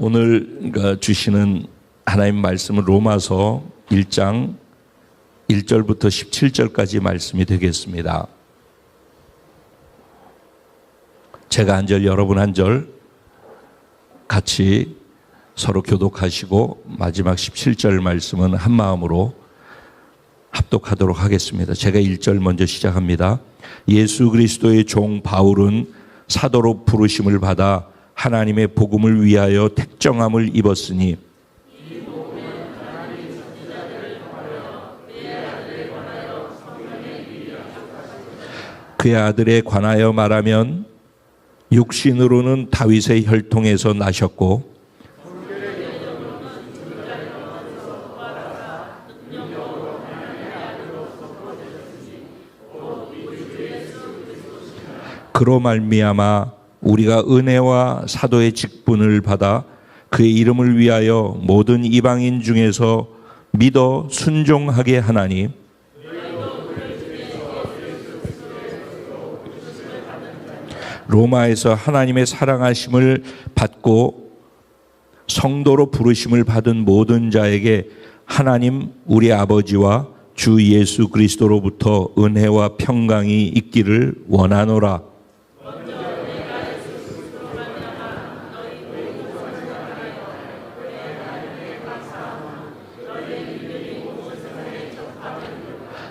오늘 주시는 하나님 말씀은 로마서 1장 1절부터 17절까지 말씀이 되겠습니다. 제가 한 절, 여러분 한 절 같이 서로 교독하시고 마지막 17절 말씀은 한 마음으로 합독하도록 하겠습니다. 제가 1절 먼저 시작합니다. 예수 그리스도의 종 바울은 사도로 부르심을 받아 하나님의 복음을 위하여 택정함을 입었으니 그의 아들에 관하여 말하면 육신으로는 다윗의 혈통에서 나셨고 그로 말미암아 우리가 은혜와 사도의 직분을 받아 그의 이름을 위하여 모든 이방인 중에서 믿어 순종하게 하나니 로마에서 하나님의 사랑하심을 받고 성도로 부르심을 받은 모든 자에게 하나님 우리 아버지와 주 예수 그리스도로부터 은혜와 평강이 있기를 원하노라.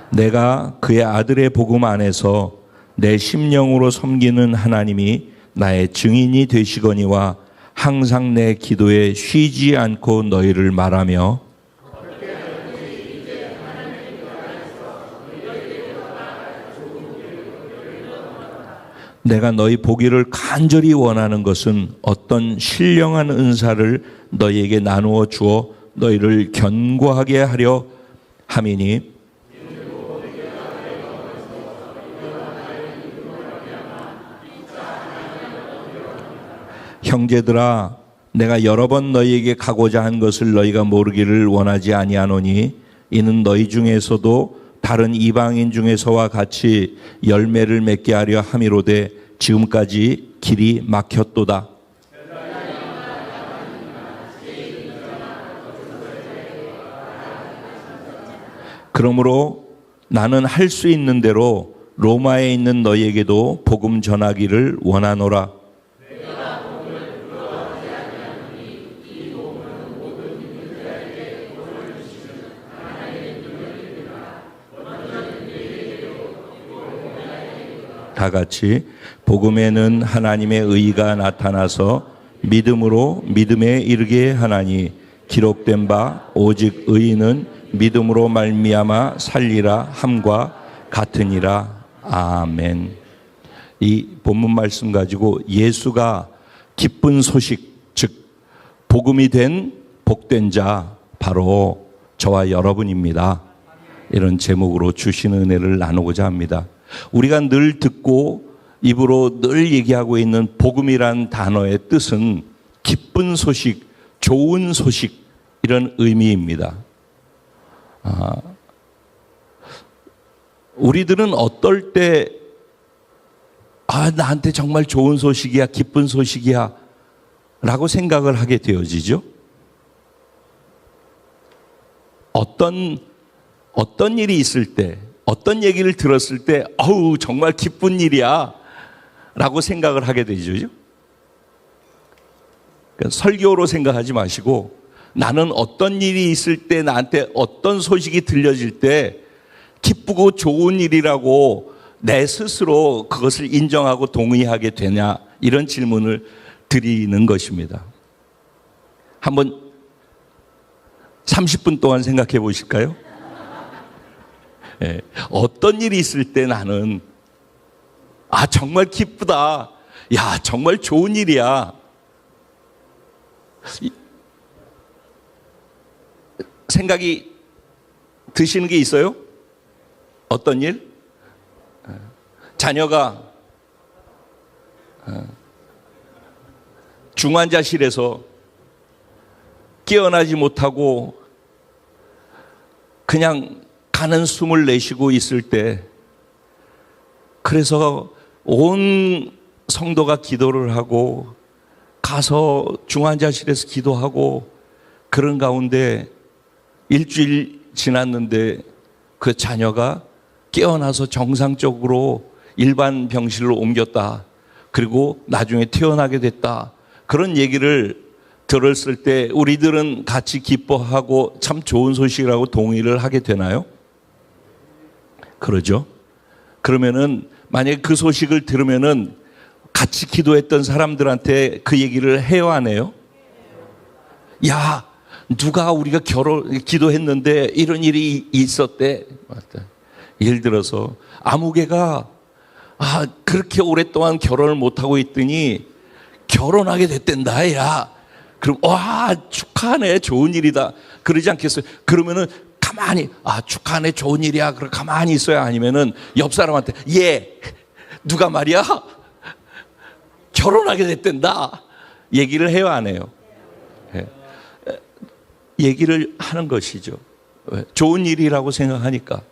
내가 그의 아들의 복음 안에서 내 심령으로 섬기는 하나님이 나의 증인이 되시거니와 항상 내 기도에 쉬지 않고 너희를 말하며 내가 너희 보기를 간절히 원하는 것은 어떤 신령한 은사를 너희에게 나누어 주어 너희를 견고하게 하려 함이니 형제들아 내가 여러 번 너희에게 가고자 한 것을 너희가 모르기를 원하지 아니하노니 이는 너희 중에서도 다른 이방인 중에서와 같이 열매를 맺게 하려 함이로되 지금까지 길이 막혔도다. 그러므로 나는 할 수 있는 대로 로마에 있는 너희에게도 복음 전하기를 원하노라. 다 같이 복음에는 하나님의 의가 나타나서 믿음으로 믿음에 이르게 하나니 기록된 바 오직 의인은 믿음으로 말미암아 살리라 함과 같으니라. 아멘. 이 본문 말씀 가지고 예수가 기쁜 소식 즉 복음이 된 복된 자 바로 저와 여러분입니다. 이런 제목으로 주신 은혜를 나누고자 합니다. 우리가 늘 듣고 입으로 늘 얘기하고 있는 복음이란 단어의 뜻은 기쁜 소식, 좋은 소식 이런 의미입니다. 우리들은 어떨 때 나한테 정말 좋은 소식이야, 기쁜 소식이야 라고 생각을 하게 되어지죠. 어떤 일이 있을 때 어떤 얘기를 들었을 때 정말 기쁜 일이야 라고 생각을 하게 되죠. 그러니까 설교로 생각하지 마시고 나는 어떤 일이 있을 때 나한테 어떤 소식이 들려질 때 기쁘고 좋은 일이라고 내 스스로 그것을 인정하고 동의하게 되냐 이런 질문을 드리는 것입니다. 한번 30분 동안 생각해 보실까요? 예, 어떤 일이 있을 때 나는 정말 기쁘다. 야, 정말 좋은 일이야. 생각이 드시는 게 있어요? 어떤 일? 자녀가 중환자실에서 깨어나지 못하고 그냥 가는 숨을 내쉬고 있을 때 그래서 온 성도가 기도를 하고 가서 중환자실에서 기도하고 그런 가운데 일주일 지났는데 그 자녀가 깨어나서 정상적으로 일반 병실로 옮겼다. 그리고 나중에 태어나게 됐다. 그런 얘기를 들었을 때 우리들은 같이 기뻐하고 참 좋은 소식이라고 동의를 하게 되나요? 그러죠. 그러면은 만약에 그 소식을 들으면은 같이 기도했던 사람들한테 그 얘기를 해요, 안 해요? 야, 누가 우리가 기도했는데 이런 일이 있었대. 예를 들어서 아무개가 그렇게 오랫동안 결혼을 못하고 있더니 결혼하게 됐댄다, 야. 그럼 와, 축하하네, 좋은 일이다. 그러지 않겠어요? 그러면은 가만히 축하하네, 좋은 일이야. 그럼 가만히 있어야, 아니면은 옆 사람한테 누가 말이야 결혼하게 됐댄다 얘기를 해요, 안 해요? 네. 얘기를 하는 것이죠. 좋은 일이라고 생각하니까.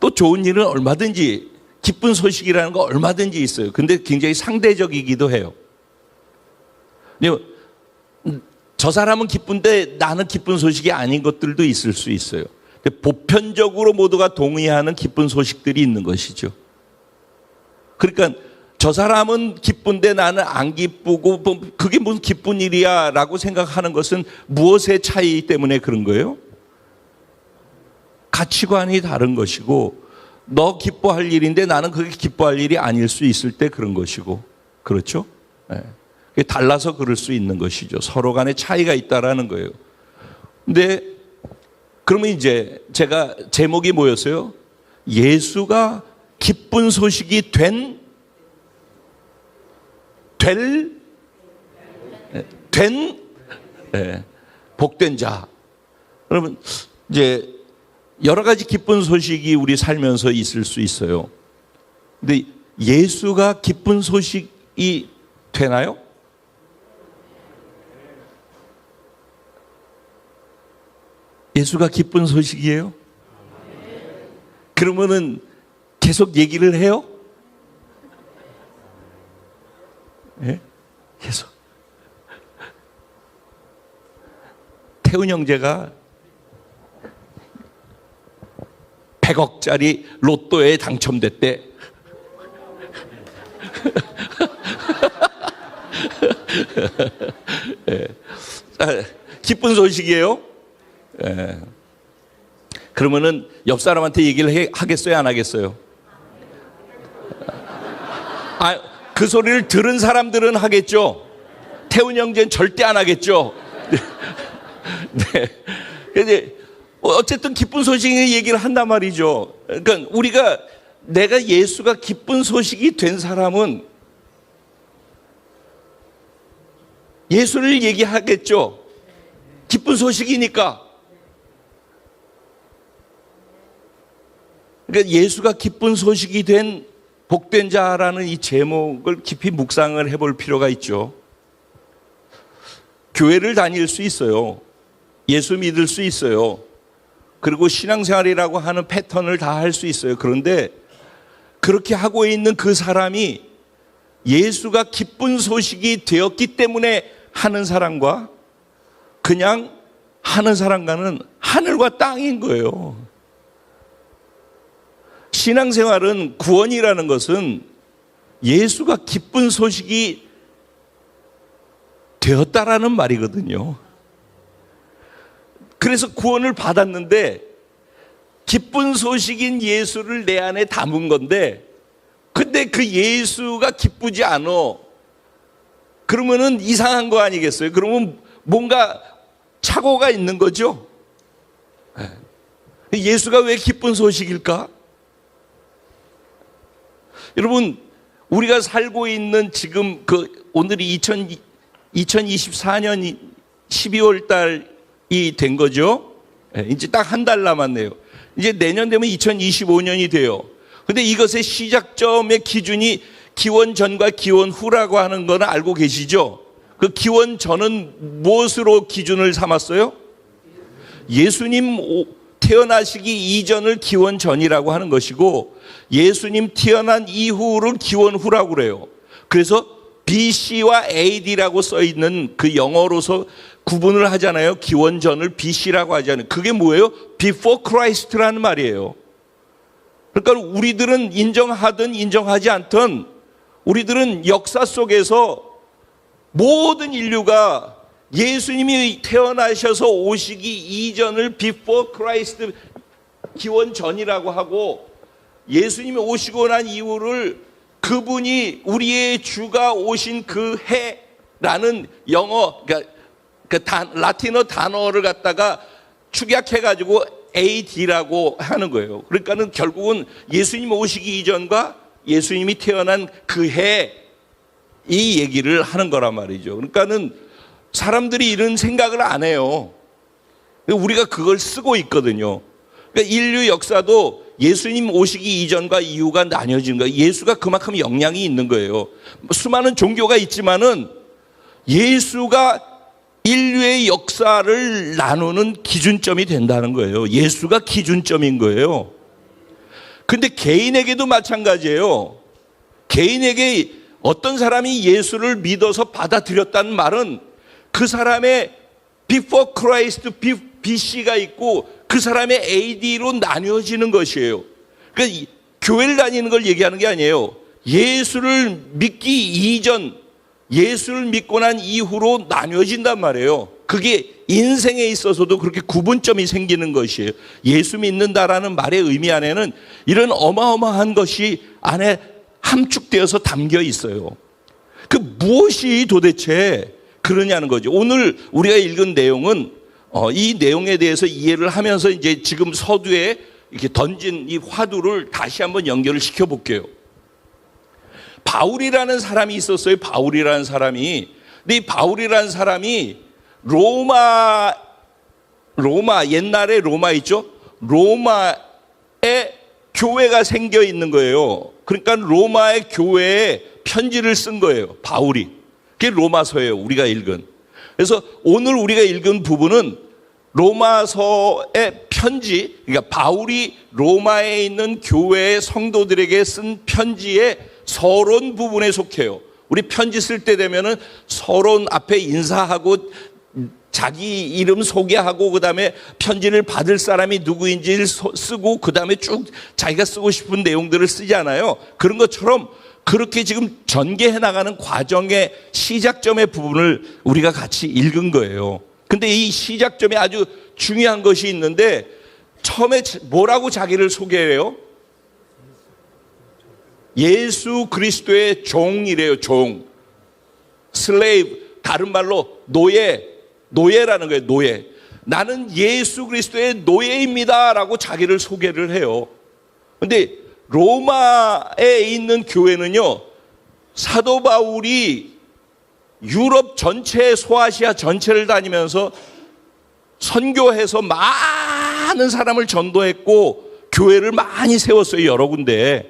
또 좋은 일은 얼마든지, 기쁜 소식이라는 거 얼마든지 있어요. 근데 굉장히 상대적이기도 해요. 저 사람은 기쁜데 나는 기쁜 소식이 아닌 것들도 있을 수 있어요. 보편적으로 모두가 동의하는 기쁜 소식들이 있는 것이죠. 그러니까 저 사람은 기쁜데 나는 안 기쁘고 그게 무슨 기쁜 일이야 라고 생각하는 것은 무엇의 차이 때문에 그런 거예요? 가치관이 다른 것이고, 너 기뻐할 일인데 나는 그게 기뻐할 일이 아닐 수 있을 때 그런 것이고, 그렇죠? 네. 달라서 그럴 수 있는 것이죠. 서로 간에 차이가 있다라는 거예요. 근데 그러면 이제 제가 제목이 뭐였어요? 예수가 기쁜 소식이 된 복된 자. 그러면 이제 여러 가지 기쁜 소식이 우리 살면서 있을 수 있어요. 근데 예수가 기쁜 소식이 되나요? 예수가 기쁜 소식이에요? 그러면은 계속 얘기를 해요? 예? 계속. 태훈 형제가 100억짜리 로또에 당첨됐대. 예. 기쁜 소식이에요? 예. 그러면은 옆 사람한테 얘기를 하겠어요, 안 하겠어요? 그 소리를 들은 사람들은 하겠죠. 태훈 형제는 절대 안 하겠죠. 네. 근데 어쨌든 기쁜 소식의 얘기를 한단 말이죠. 그러니까 내가 예수가 기쁜 소식이 된 사람은 예수를 얘기하겠죠. 기쁜 소식이니까. 그러니까 예수가 기쁜 소식이 된 복된 자라는 이 제목을 깊이 묵상을 해볼 필요가 있죠. 교회를 다닐 수 있어요. 예수 믿을 수 있어요. 그리고 신앙생활이라고 하는 패턴을 다 할 수 있어요. 그런데 그렇게 하고 있는 그 사람이 예수가 기쁜 소식이 되었기 때문에 하는 사람과 그냥 하는 사람과는 하늘과 땅인 거예요. 신앙생활은, 구원이라는 것은 예수가 기쁜 소식이 되었다라는 말이거든요. 그래서 구원을 받았는데 기쁜 소식인 예수를 내 안에 담은 건데, 근데 그 예수가 기쁘지 않아. 그러면은 이상한 거 아니겠어요? 그러면 뭔가 착오가 있는 거죠. 예수가 왜 기쁜 소식일까? 여러분, 우리가 살고 있는 지금 오늘이 2024년 12월 달이 된 거죠. 이제 딱 한 달 남았네요. 이제 내년 되면 2025년이 돼요. 근데 이것의 시작점의 기준이 기원 전과 기원 후라고 하는 거는 알고 계시죠? 그 기원 전은 무엇으로 기준을 삼았어요? 예수님 태어나시기 이전을 기원 전이라고 하는 것이고, 예수님 태어난 이후를 기원 후라고 그래요. 그래서 BC와 AD라고 써 있는 그 영어로서 구분을 하잖아요. 기원전을 BC라고 하잖아요. 그게 뭐예요? Before Christ라는 말이에요. 그러니까 우리들은 인정하든 인정하지 않든 우리들은 역사 속에서 모든 인류가 예수님이 태어나셔서 오시기 이전을 Before Christ, 기원전이라고 하고, 예수님이 오시고 난 이후를 그분이 우리의 주가 오신 그 해라는 영어, 그러니까 라틴어 단어를 갖다가 축약해가지고 AD라고 하는 거예요. 그러니까는 결국은 예수님 오시기 이전과 예수님이 태어난 그 해, 이 얘기를 하는 거란 말이죠. 그러니까는 사람들이 이런 생각을 안 해요. 우리가 그걸 쓰고 있거든요. 그러니까 인류 역사도 예수님 오시기 이전과 이후가 나뉘어진 거예요. 예수가 그만큼 영향이 있는 거예요. 수많은 종교가 있지만은 예수가 인류의 역사를 나누는 기준점이 된다는 거예요. 예수가 기준점인 거예요. 근데 개인에게도 마찬가지예요. 개인에게 어떤 사람이 예수를 믿어서 받아들였다는 말은 그 사람의 Before Christ, BC가 있고 그 사람의 AD로 나뉘어지는 것이에요. 그러니까 교회를 다니는 걸 얘기하는 게 아니에요. 예수를 믿기 이전, 예수를 믿고 난 이후로 나뉘어진단 말이에요. 그게 인생에 있어서도 그렇게 구분점이 생기는 것이에요. 예수 믿는다라는 말의 의미 안에는 이런 어마어마한 것이 안에 함축되어서 담겨 있어요. 그 무엇이 도대체 그러냐는 거죠. 오늘 우리가 읽은 내용은 이 내용에 대해서 이해를 하면서 이제 지금 서두에 이렇게 던진 이 화두를 다시 한번 연결을 시켜 볼게요. 바울이라는 사람이 있었어요. 바울이라는 사람이. 근데 이 바울이라는 사람이 로마 옛날에 로마 있죠? 로마에 교회가 생겨 있는 거예요. 그러니까 로마의 교회에 편지를 쓴 거예요. 바울이. 그게 로마서예요. 우리가 읽은. 그래서 오늘 우리가 읽은 부분은 로마서의 편지, 그러니까 바울이 로마에 있는 교회의 성도들에게 쓴 편지의 서론 부분에 속해요. 우리 편지 쓸 때 되면은 서론 앞에 인사하고 자기 이름 소개하고 그다음에 편지를 받을 사람이 누구인지를 쓰고 그다음에 쭉 자기가 쓰고 싶은 내용들을 쓰잖아요. 그런 것처럼 그렇게 지금 전개해 나가는 과정의 시작점의 부분을 우리가 같이 읽은 거예요. 근데 이 시작점에 아주 중요한 것이 있는데 처음에 뭐라고 자기를 소개해요? 예수 그리스도의 종이래요. 종. 슬레이브, 다른 말로 노예라는 거예요. 노예. 나는 예수 그리스도의 노예입니다라고 자기를 소개를 해요. 근데 로마에 있는 교회는요, 사도 바울이 유럽 전체, 소아시아 전체를 다니면서 선교해서 많은 사람을 전도했고 교회를 많이 세웠어요. 여러 군데.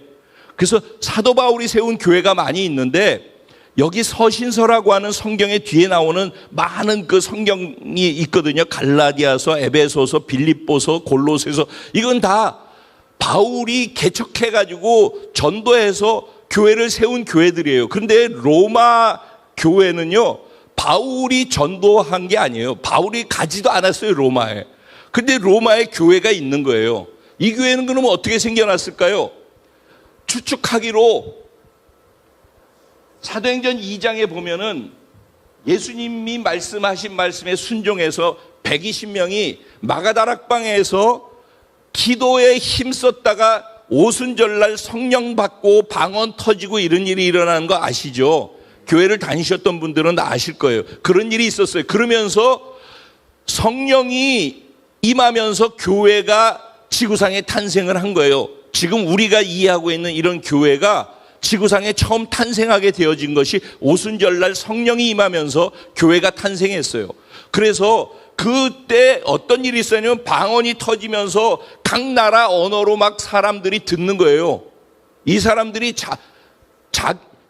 그래서 사도 바울이 세운 교회가 많이 있는데 여기 서신서라고 하는 성경의 뒤에 나오는 많은 그 성경이 있거든요. 갈라디아서, 에베소서, 빌립보서, 골로새서. 이건 다 바울이 개척해가지고 전도해서 교회를 세운 교회들이에요. 그런데 로마 교회는요, 바울이 전도한 게 아니에요. 바울이 가지도 않았어요, 로마에. 근데 로마에 교회가 있는 거예요. 이 교회는 그러면 어떻게 생겨났을까요? 추측하기로 사도행전 2장에 보면은 예수님이 말씀하신 말씀에 순종해서 120명이 마가다락방에서 기도에 힘썼다가 오순절날 성령 받고 방언 터지고 이런 일이 일어나는 거 아시죠? 교회를 다니셨던 분들은 다 아실 거예요. 그런 일이 있었어요. 그러면서 성령이 임하면서 교회가 지구상에 탄생을 한 거예요. 지금 우리가 이해하고 있는 이런 교회가 지구상에 처음 탄생하게 되어진 것이 오순절날 성령이 임하면서 교회가 탄생했어요. 그래서 그때 어떤 일이 있었냐면 방언이 터지면서 각 나라 언어로 막 사람들이 듣는 거예요. 이 사람들이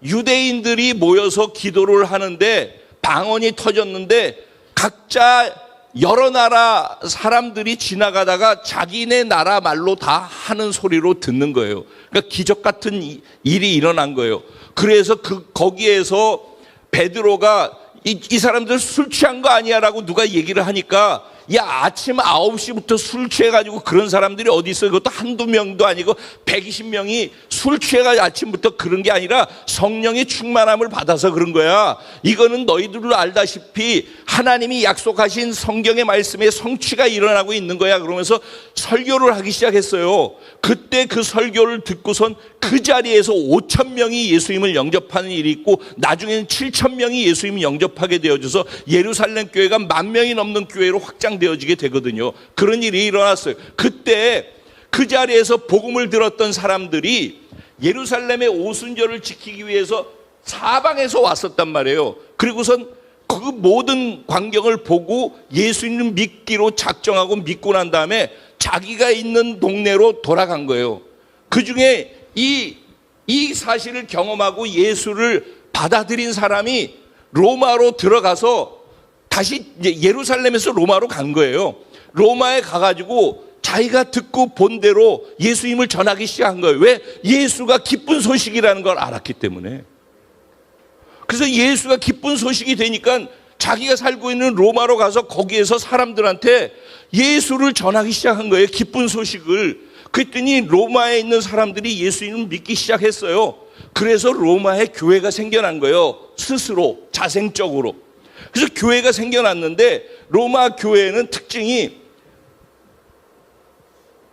유대인들이 모여서 기도를 하는데 방언이 터졌는데 각자 여러 나라 사람들이 지나가다가 자기네 나라 말로 다 하는 소리로 듣는 거예요. 그러니까 기적 같은 일이 일어난 거예요. 그래서 거기에서 베드로가 이 사람들 술 취한 거 아니야 라고 누가 얘기를 하니까, 야, 아침 9시부터 술 취해가지고 그런 사람들이 어디 있어? 이것도 한두 명도 아니고 120명이 술 취해가지고 아침부터 그런 게 아니라 성령의 충만함을 받아서 그런 거야. 이거는 너희들도 알다시피 하나님이 약속하신 성경의 말씀에 성취가 일어나고 있는 거야. 그러면서 설교를 하기 시작했어요. 그때 그 설교를 듣고선 그 자리에서 5,000명이 예수님을 영접하는 일이 있고, 나중에는 7,000명이 예수님을 영접하게 되어져서 예루살렘 교회가 10,000명이 넘는 교회로 확장되어지게 되거든요. 그런 일이 일어났어요. 그때 그 자리에서 복음을 들었던 사람들이 예루살렘의 오순절을 지키기 위해서 사방에서 왔었단 말이에요. 그리고선 그 모든 광경을 보고 예수님을 믿기로 작정하고 믿고 난 다음에 자기가 있는 동네로 돌아간 거예요. 그 중에 이 사실을 경험하고 예수를 받아들인 사람이 로마로 들어가서 다시 이제 예루살렘에서 로마로 간 거예요. 로마에 가가지고 자기가 듣고 본 대로 예수님을 전하기 시작한 거예요. 왜? 예수가 기쁜 소식이라는 걸 알았기 때문에. 그래서 예수가 기쁜 소식이 되니까 자기가 살고 있는 로마로 가서 거기에서 사람들한테 예수를 전하기 시작한 거예요. 기쁜 소식을. 그랬더니 로마에 있는 사람들이 예수님을 믿기 시작했어요. 그래서 로마에 교회가 생겨난 거예요. 스스로, 자생적으로. 그래서 교회가 생겨났는데, 로마 교회는 특징이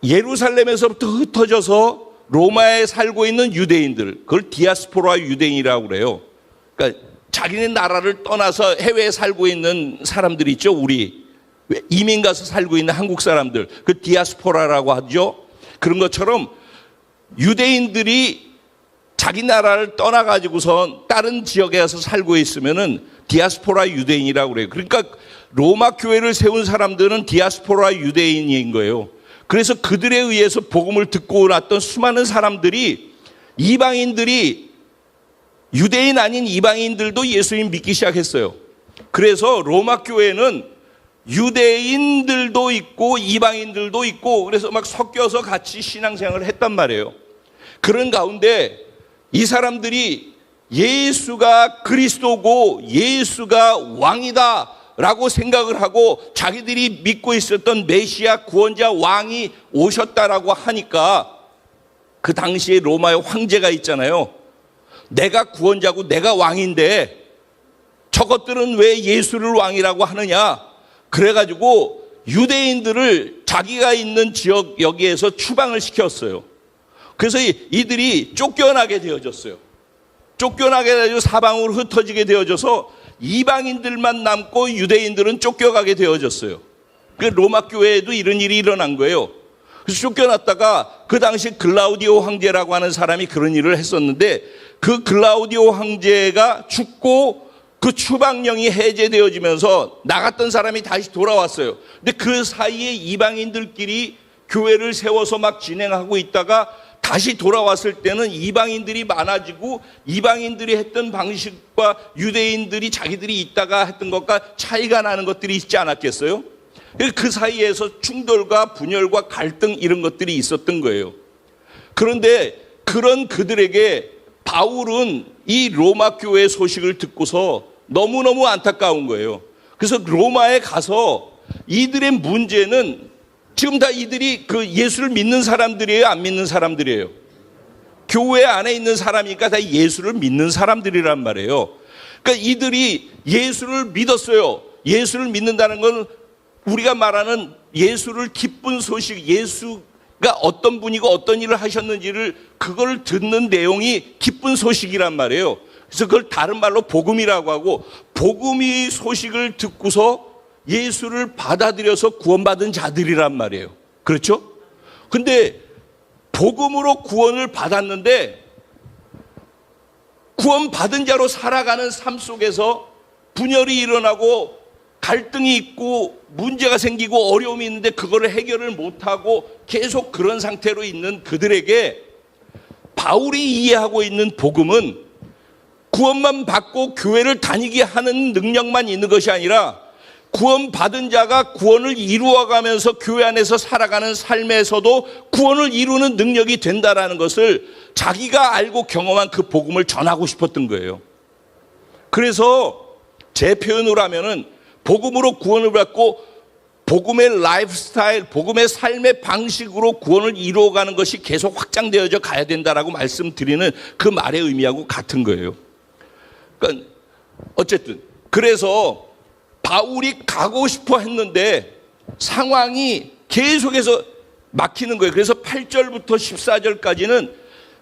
예루살렘에서부터 흩어져서 로마에 살고 있는 유대인들, 그걸 디아스포라 유대인이라고 그래요. 그러니까 자기네 나라를 떠나서 해외에 살고 있는 사람들이 있죠. 우리 이민 가서 살고 있는 한국 사람들, 그 디아스포라라고 하죠. 그런 것처럼 유대인들이 자기 나라를 떠나가지고서 다른 지역에 가서 살고 있으면은 디아스포라 유대인이라고 그래요. 그러니까 로마 교회를 세운 사람들은 디아스포라 유대인인 거예요. 그래서 그들에 의해서 복음을 듣고 났던 수많은 사람들이, 이방인들이, 유대인 아닌 이방인들도 예수님 믿기 시작했어요. 그래서 로마 교회는 유대인들도 있고 이방인들도 있고, 그래서 막 섞여서 같이 신앙생활을 했단 말이에요. 그런 가운데 이 사람들이 예수가 그리스도고 예수가 왕이다 라고 생각을 하고, 자기들이 믿고 있었던 메시아 구원자 왕이 오셨다라고 하니까, 그 당시에 로마의 황제가 있잖아요. 내가 구원자고 내가 왕인데 저것들은 왜 예수를 왕이라고 하느냐. 그래가지고 유대인들을 자기가 있는 지역 여기에서 추방을 시켰어요. 그래서 이들이 쫓겨나게 되어졌어요. 쫓겨나게 되어서 사방으로 흩어지게 되어져서 이방인들만 남고 유대인들은 쫓겨가게 되어졌어요. 그 로마 교회에도 이런 일이 일어난 거예요. 그래서 쫓겨났다가 그 당시 글라우디오 황제라고 하는 사람이 그런 일을 했었는데, 그 글라우디오 황제가 죽고 그 추방령이 해제되어지면서 나갔던 사람이 다시 돌아왔어요. 근데 그 사이에 이방인들끼리 교회를 세워서 막 진행하고 있다가 다시 돌아왔을 때는 이방인들이 많아지고, 이방인들이 했던 방식과 유대인들이 자기들이 있다가 했던 것과 차이가 나는 것들이 있지 않았겠어요? 그 사이에서 충돌과 분열과 갈등 이런 것들이 있었던 거예요. 그런데 그런 그들에게 바울은 이 로마 교회 소식을 듣고서 너무너무 안타까운 거예요. 그래서 로마에 가서 이들의 문제는, 지금 다 이들이 그 예수를 믿는 사람들이에요, 안 믿는 사람들이에요? 교회 안에 있는 사람이니까 다 예수를 믿는 사람들이란 말이에요. 그러니까 이들이 예수를 믿었어요. 예수를 믿는다는 건 우리가 말하는 예수를 기쁜 소식, 예수가 어떤 분이고 어떤 일을 하셨는지를 그걸 듣는 내용이 기쁜 소식이란 말이에요. 그래서 그걸 다른 말로 복음이라고 하고, 복음의 소식을 듣고서 예수를 받아들여서 구원받은 자들이란 말이에요. 그렇죠? 근데 복음으로 구원을 받았는데 구원받은 자로 살아가는 삶 속에서 분열이 일어나고 갈등이 있고 문제가 생기고 어려움이 있는데 그거를 해결을 못하고 계속 그런 상태로 있는 그들에게 바울이 이해하고 있는 복음은 구원만 받고 교회를 다니게 하는 능력만 있는 것이 아니라, 구원받은 자가 구원을 이루어가면서 교회 안에서 살아가는 삶에서도 구원을 이루는 능력이 된다라는 것을 자기가 알고 경험한 그 복음을 전하고 싶었던 거예요. 그래서 제 표현으로 하면은 복음으로 구원을 받고 복음의 라이프 스타일, 복음의 삶의 방식으로 구원을 이루어가는 것이 계속 확장되어져 가야 된다라고 말씀드리는 그 말의 의미하고 같은 거예요. 그러니까 어쨌든 그래서 바울이 가고 싶어 했는데 상황이 계속해서 막히는 거예요. 그래서 8절부터 14절까지는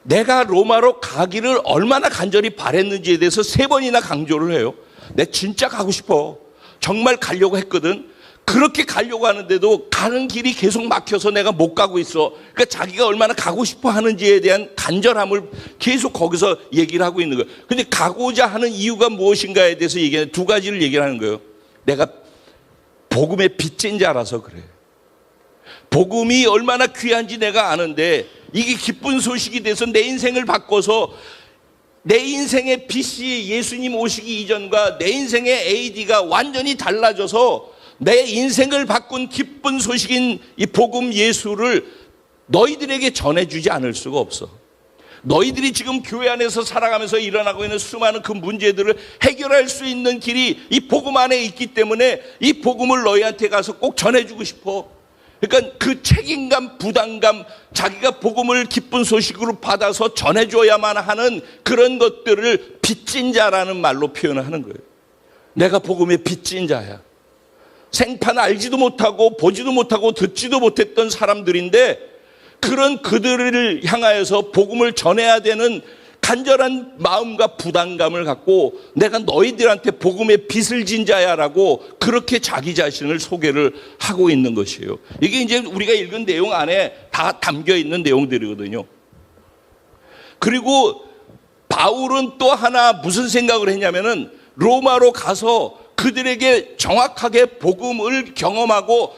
내가 로마로 가기를 얼마나 간절히 바랬는지에 대해서 3번이나 강조를 해요. 내가 진짜 가고 싶어. 정말 가려고 했거든. 그렇게 가려고 하는데도 가는 길이 계속 막혀서 내가 못 가고 있어. 그러니까 자기가 얼마나 가고 싶어 하는지에 대한 간절함을 계속 거기서 얘기를 하고 있는 거예요. 근데 가고자 하는 이유가 무엇인가에 대해서 얘기하는 2가지를 얘기를 하는 거예요. 내가 복음의 빚진 자라서 그래. 복음이 얼마나 귀한지 내가 아는데 이게 기쁜 소식이 돼서 내 인생을 바꿔서 내 인생의 BC 예수님 오시기 이전과 내 인생의 AD가 완전히 달라져서 내 인생을 바꾼 기쁜 소식인 이 복음 예수를 너희들에게 전해주지 않을 수가 없어. 너희들이 지금 교회 안에서 살아가면서 일어나고 있는 수많은 그 문제들을 해결할 수 있는 길이 이 복음 안에 있기 때문에 이 복음을 너희한테 가서 꼭 전해주고 싶어. 그러니까 그 책임감, 부담감, 자기가 복음을 기쁜 소식으로 받아서 전해줘야만 하는 그런 것들을 빚진 자라는 말로 표현을 하는 거예요. 내가 복음의 빚진 자야. 생판 알지도 못하고 보지도 못하고 듣지도 못했던 사람들인데 그런 그들을 향하여서 복음을 전해야 되는 간절한 마음과 부담감을 갖고 내가 너희들한테 복음의 빚을 진 자야라고 그렇게 자기 자신을 소개를 하고 있는 것이에요. 이게 이제 우리가 읽은 내용 안에 다 담겨 있는 내용들이거든요. 그리고 바울은 또 하나 무슨 생각을 했냐면은 로마로 가서 그들에게 정확하게 복음을 경험하고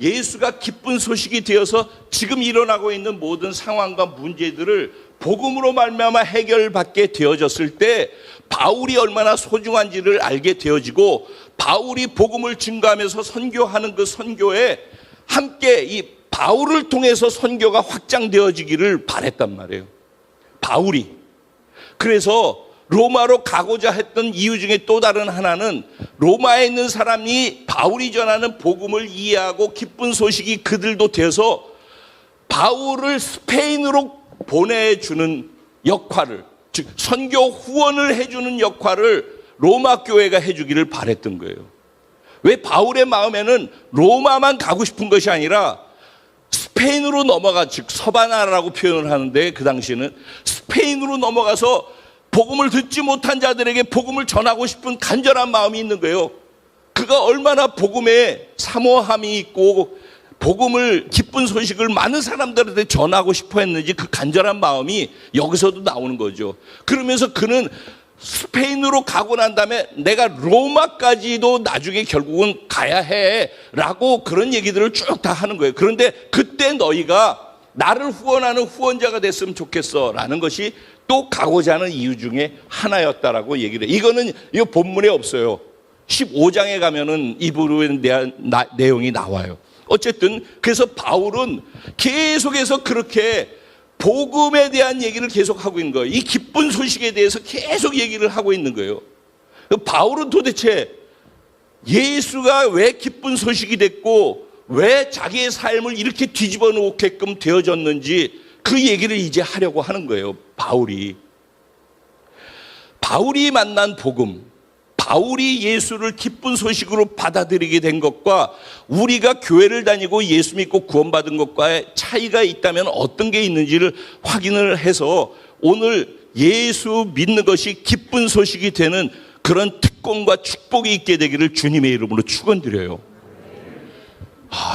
예수가 기쁜 소식이 되어서 지금 일어나고 있는 모든 상황과 문제들을 복음으로 말미암아 해결받게 되어졌을 때 바울이 얼마나 소중한지를 알게 되어지고 바울이 복음을 증거하면서 선교하는 그 선교에 함께 이 바울을 통해서 선교가 확장되어지기를 바랬단 말이에요. 바울이. 그래서 로마로 가고자 했던 이유 중에 또 다른 하나는 로마에 있는 사람이 바울이 전하는 복음을 이해하고 기쁜 소식이 그들도 돼서 바울을 스페인으로 보내주는 역할을, 즉 선교 후원을 해주는 역할을 로마 교회가 해주기를 바랬던 거예요. 왜 바울의 마음에는 로마만 가고 싶은 것이 아니라 스페인으로 넘어가, 즉 서바나라고 표현을 하는데 그 당시에는 스페인으로 넘어가서 복음을 듣지 못한 자들에게 복음을 전하고 싶은 간절한 마음이 있는 거예요. 그가 얼마나 복음에 사모함이 있고 복음을, 기쁜 소식을 많은 사람들한테 전하고 싶어 했는지 그 간절한 마음이 여기서도 나오는 거죠. 그러면서 그는 스페인으로 가고 난 다음에 내가 로마까지도 나중에 결국은 가야 해 라고 그런 얘기들을 쭉 다 하는 거예요. 그런데 그때 너희가 나를 후원하는 후원자가 됐으면 좋겠어 라는 것이 또 가고자 하는 이유 중에 하나였다라고 얘기를 해요. 이거는 이 본문에 없어요. 15장에 가면은 이 부분에 대한 내용이 나와요. 어쨌든 그래서 바울은 계속해서 그렇게 복음에 대한 얘기를 계속하고 있는 거예요. 이 기쁜 소식에 대해서 계속 얘기를 하고 있는 거예요. 바울은 도대체 예수가 왜 기쁜 소식이 됐고 왜 자기의 삶을 이렇게 뒤집어 놓게끔 되어졌는지 그 얘기를 이제 하려고 하는 거예요. 바울이 만난 복음, 바울이 예수를 기쁜 소식으로 받아들이게 된 것과 우리가 교회를 다니고 예수 믿고 구원받은 것과의 차이가 있다면 어떤 게 있는지를 확인을 해서 오늘 예수 믿는 것이 기쁜 소식이 되는 그런 특권과 축복이 있게 되기를 주님의 이름으로 축원드려요.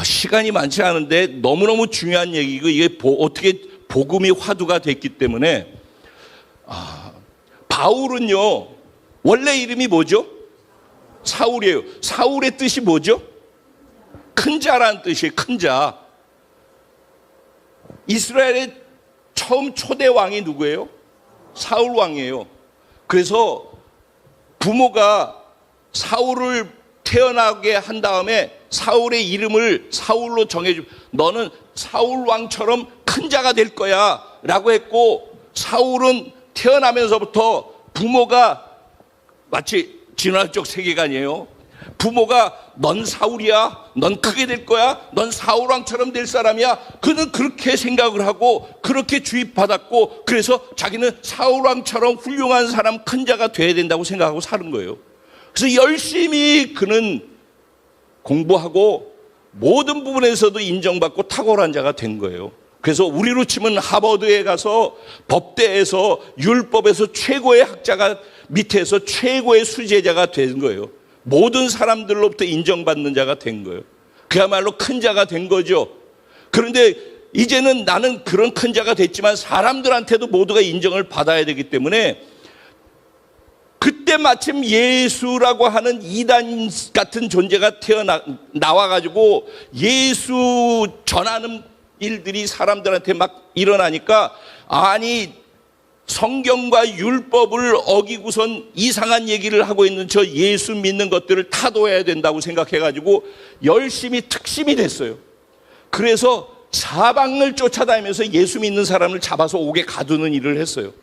시간이 많지 않은데 너무너무 중요한 얘기고 이게 어떻게 복음이 화두가 됐기 때문에 바울은요 원래 이름이 뭐죠? 사울이에요. 사울의 뜻이 뭐죠? 큰 자라는 뜻이에요. 큰 자. 이스라엘의 처음 초대 왕이 누구예요? 사울 왕이에요. 그래서 부모가 사울을 태어나게 한 다음에 사울의 이름을 사울로 정해주. 너는 사울 왕처럼 큰 자가 될 거야 라고 했고, 사울은 태어나면서부터 부모가 마치 진화적 세계관이에요. 부모가 넌 사울이야, 넌 크게 될 거야, 넌 사울왕처럼 될 사람이야. 그는 그렇게 생각을 하고 그렇게 주입받았고, 그래서 자기는 사울왕처럼 훌륭한 사람, 큰 자가 돼야 된다고 생각하고 사는 거예요. 그래서 열심히 그는 공부하고 모든 부분에서도 인정받고 탁월한 자가 된 거예요. 그래서 우리로 치면 하버드에 가서 법대에서 율법에서 최고의 학자가 밑에서 최고의 수제자가 된 거예요. 모든 사람들로부터 인정받는 자가 된 거예요. 그야말로 큰 자가 된 거죠. 그런데 이제는 나는 그런 큰 자가 됐지만 사람들한테도 모두가 인정을 받아야 되기 때문에, 그때 마침 예수라고 하는 이단 같은 존재가 나와가지고 예수 전하는 일들이 사람들한테 막 일어나니까, 아니 성경과 율법을 어기고선 이상한 얘기를 하고 있는 저 예수 믿는 것들을 타도해야 된다고 생각해가지고 열심히 특심이 됐어요. 그래서 사방을 쫓아다니면서 예수 믿는 사람을 잡아서 옥에 가두는 일을 했어요.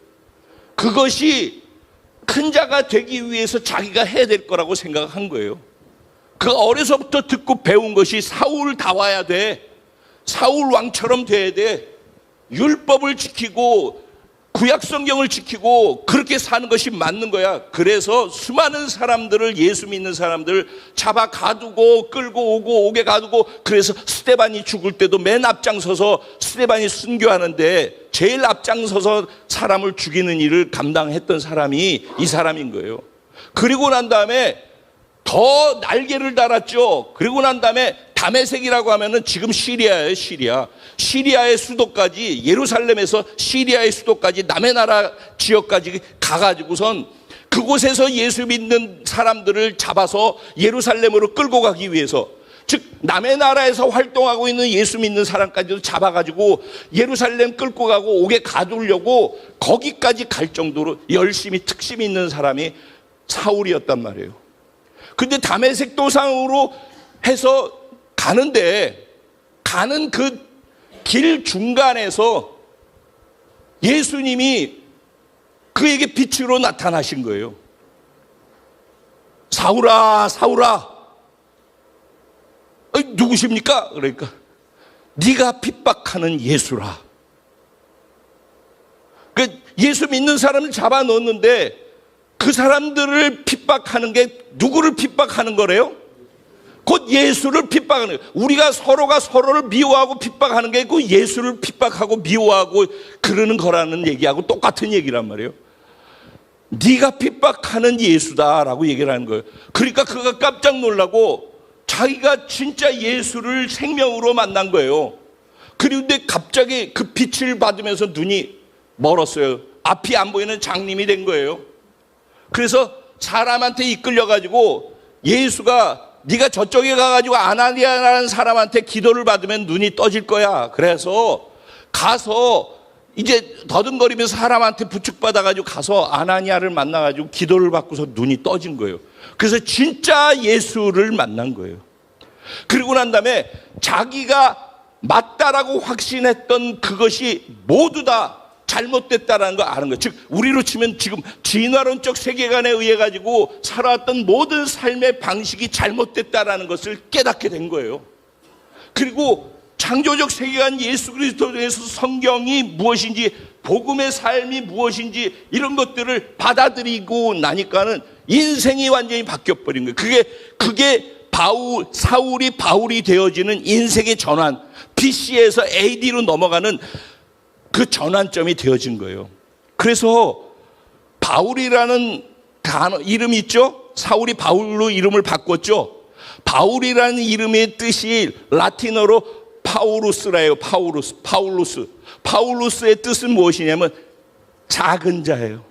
그것이 큰 자가 되기 위해서 자기가 해야 될 거라고 생각한 거예요. 그 어려서부터 듣고 배운 것이 사울 다와야 돼, 사울 왕처럼 돼야 돼, 율법을 지키고 구약 성경을 지키고 그렇게 사는 것이 맞는 거야. 그래서 수많은 사람들을, 예수 믿는 사람들을 잡아 가두고 끌고 오고 옥에 가두고, 그래서 스데반이 죽을 때도 맨 앞장서서 스데반이 순교하는데 제일 앞장서서 사람을 죽이는 일을 감당했던 사람이 이 사람인 거예요. 그리고 난 다음에 더 날개를 달았죠. 그리고 난 다음에 다메섹이라고 하면은 지금 시리아예요, 시리아. 시리아의 수도까지, 예루살렘에서 시리아의 수도까지, 남의 나라 지역까지 가가지고선 그곳에서 예수 믿는 사람들을 잡아서 예루살렘으로 끌고 가기 위해서, 즉 남의 나라에서 활동하고 있는 예수 믿는 사람까지도 잡아가지고 예루살렘 끌고 가고 옥에 가두려고 거기까지 갈 정도로 열심히 특심 있는 사람이 사울이었단 말이에요. 근데 다메섹 도상으로 해서 가는 그 길 중간에서 예수님이 그에게 빛으로 나타나신 거예요. 사울아, 사울아. 누구십니까? 그러니까 네가 핍박하는 예수라. 그 예수 믿는 사람을 잡아 넣었는데 그 사람들을 핍박하는 게 누구를 핍박하는 거래요? 곧 예수를 핍박하는 거예요. 우리가 서로가 서로를 미워하고 핍박하는 게 그 예수를 핍박하고 미워하고 그러는 거라는 얘기하고 똑같은 얘기란 말이에요. 네가 핍박하는 예수다라고 얘기를 하는 거예요. 그러니까 그가 깜짝 놀라고 자기가 진짜 예수를 생명으로 만난 거예요. 그런데 갑자기 그 빛을 받으면서 눈이 멀었어요. 앞이 안 보이는 장님이 된 거예요. 그래서 사람한테 이끌려가지고 예수가 네가 저쪽에 가가지고 아나니아라는 사람한테 기도를 받으면 눈이 떠질 거야. 그래서 가서 이제 더듬거리면서 사람한테 부축받아가지고 가서 아나니아를 만나가지고 기도를 받고서 눈이 떠진 거예요. 그래서 진짜 예수를 만난 거예요. 그리고 난 다음에 자기가 맞다라고 확신했던 그것이 모두 다 잘못됐다라는 걸 아는 거예요. 즉 우리로 치면 지금 진화론적 세계관에 의해 가지고 살아왔던 모든 삶의 방식이 잘못됐다라는 것을 깨닫게 된 거예요. 그리고 창조적 세계관 예수 그리스도에서 성경이 무엇인지, 복음의 삶이 무엇인지 이런 것들을 받아들이고 나니까는 인생이 완전히 바뀌어버린 거예요. 그게 사울이 바울이 되어지는 인생의 전환, BC에서 AD로 넘어가는 그 전환점이 되어진 거예요. 그래서 바울이라는 단어, 이름이 있죠? 사울이 바울로 이름을 바꿨죠? 바울이라는 이름의 뜻이 라틴어로 파우루스라예요. 파울루스. 파울루스의 뜻은 무엇이냐면 작은 자예요.